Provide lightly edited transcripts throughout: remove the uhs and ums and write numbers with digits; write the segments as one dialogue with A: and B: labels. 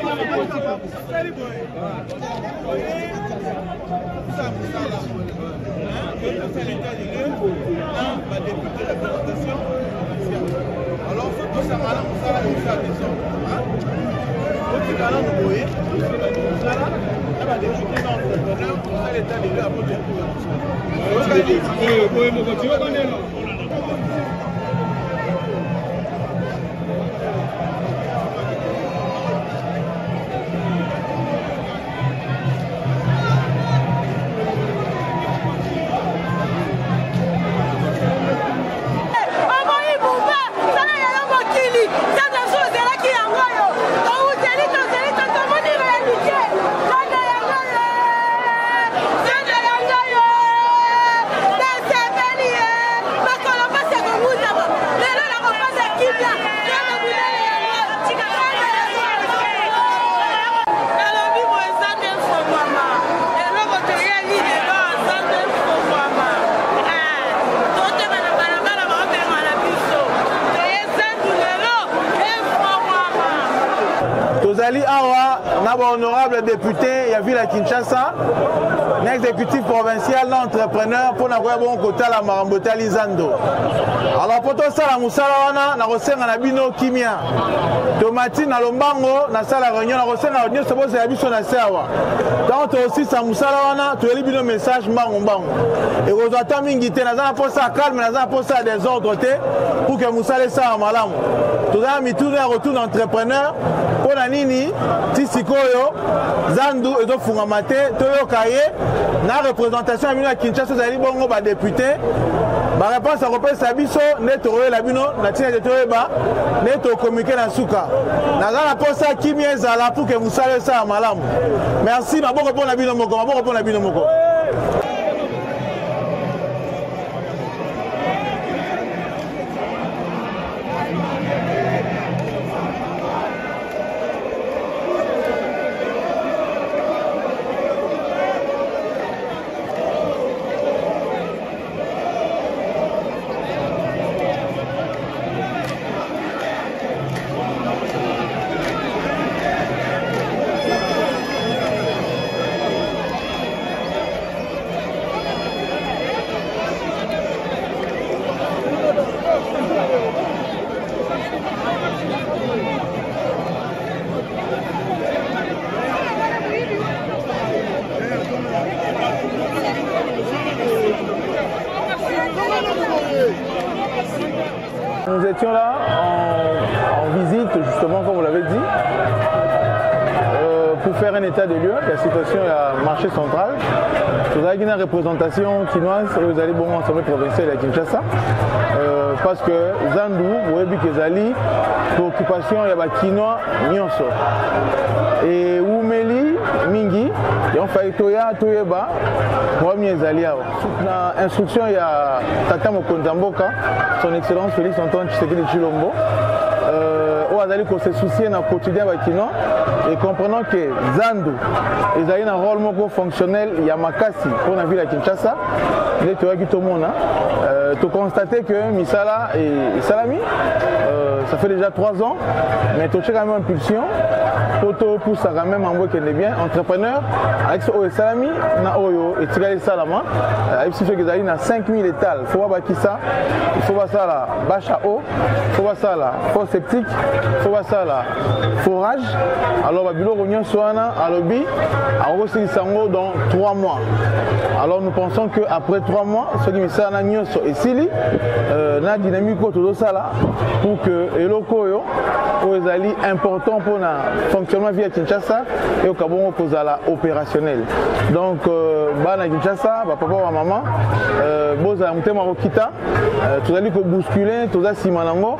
A: Alors, il faut que ça m'aille, ça va nous faire des gens. Quand tu vas nous voyer, ça va débuter dans l'entrepreneur, ça l'état de l'heure pour
B: Tozali awa, naba honorable député, ya ville à Kinshasa, l'exécutif provincial, l'entrepreneur, pour n'avoir bon côté la marambotali Zando. Alors pour tout ça, la moussala wana, na rosenga na bino kimia. Tomati na lombango, na sala réunion, na rosenga na audience, c'est la biso na sewa. Donc aussi sa moussala wana, tu as bino message mbango mbango. Et aux attentes mingite, na zana pour ça calme, na zana pour ça des ordres pour que moussala ça malamu. Tout ça mi tourner retour d'entrepreneur. Pour la nini, Tisikoyo, Zandu et d'autres Fungamate, Toyo Kaye, na représentation à Kinshasa, Zali Bongo, député, ma réponse à Repé Sabiso, Neto Labino, Natina de Toeba, Neto communiqué dans Souka. Nazana Posa Kimie Zala pour que vous sachiez ça à Malam. Merci, ma bonne réponse à Binomoko, ma bonne réponse à Binomoko. Nous étions là en visite, justement, comme vous l'avez dit, pour faire un état de lieu de la situation à marché central. Vous avez une représentation chinoise, vous allez bon ensemble provincial à Kinshasa. Parce que Zandu, vous voyez que Zali, préoccupation, il y a Kinois, Nyonso. Et Oumeli, Mingi, et on fait Toya, Toyeba, premier Zali. Dans l'instruction, il y a Tata Mokonzamboka, son excellence Félix Antoine Tshisekedi Tshilombo. Azali ko se soucier na quotidien ba kino et comprenant que Zandu ezali na rôle moko fonctionnel ya makasi pour la ville à Kinshasa les toyaki to mona to constater que misala et salami ça fait déjà 3 ans mais to check quand même impulsion poto pour ça quand même envoyer que bien entrepreneur avec ce salami na oyo et tigali salama avec ce que ezali na 5000 étals faut voir qui ça il faut voir ça la bâche à eau faut voir ça la fosse septique faut voir ça là forage alors babilo rognon soana à lobby à aussi sango dans 3 mois alors nous pensons que après 3 mois ce qui me sert na nyonso et sili na dynamique autour ça là pour que eloko yo ezali important pour na fonctionnement via Kinshasa et au Kabongo kozala opérationnel donc bana Kinshasa ba papa ba maman boza mutema okita tozali ko bousculer toza simanango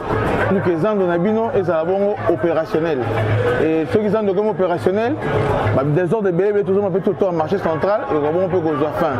B: pour que Zandu na bino ezala bongo opérationnel et ceux qui sont de opérationnel des ordres de belé toujours un peu tout le temps marché central et on peut qu'on soit fin.